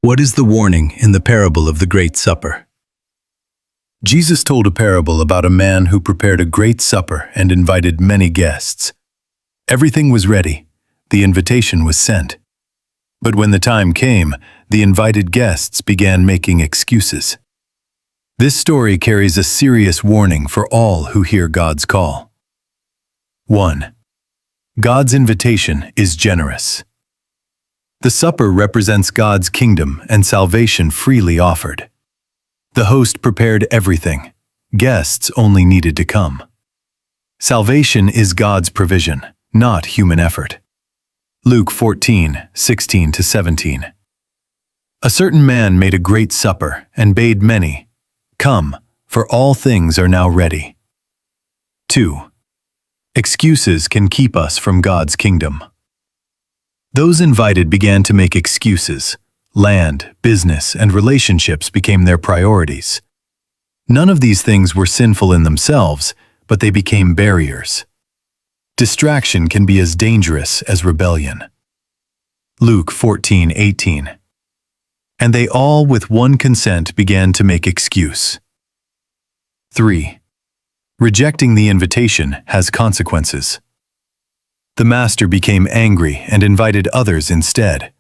What is the warning in the parable of the Great Supper? Jesus told a parable about a man who prepared a great supper and invited many guests. Everything was ready. The invitation was sent. But when the time came, the invited guests began making excuses. This story carries a serious warning for all who hear God's call. 1. God's invitation is generous. The supper represents God's kingdom and salvation freely offered. The host prepared everything. Guests only needed to come. Salvation is God's provision, not human effort. Luke 14:16-17. A certain man made a great supper and bade many, "Come, for all things are now ready." 2. Excuses can keep us from God's kingdom. Those invited began to make excuses. Land, business, and relationships became their priorities. None of these things were sinful in themselves, but they became barriers. Distraction can be as dangerous as rebellion. Luke 14:18. And they all with one consent began to make excuse. 3. Rejecting the invitation has consequences. The master became angry and invited others instead: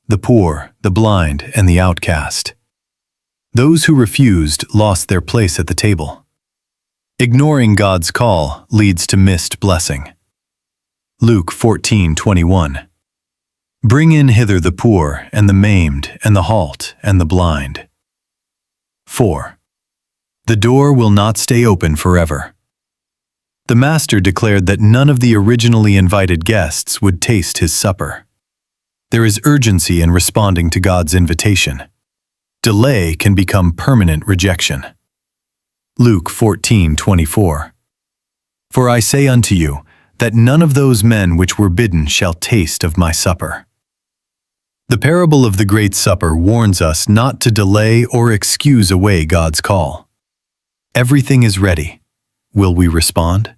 the poor, the blind, and the outcast. Those who refused lost their place at the table. Ignoring God's call leads to missed blessing. Luke 14:21. Bring in hither the poor, and the maimed, and the halt, and the blind. 4. The door will not stay open forever. The master declared that none of the originally invited guests would taste his supper. There is urgency in responding to God's invitation. Delay can become permanent rejection. Luke 14:24. For I say unto you, that none of those men which were bidden shall taste of my supper. The parable of the Great Supper warns us not to delay or excuse away God's call. Everything is ready. Will we respond?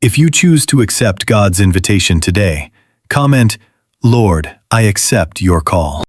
If you choose to accept God's invitation today, comment, "Lord, I accept your call."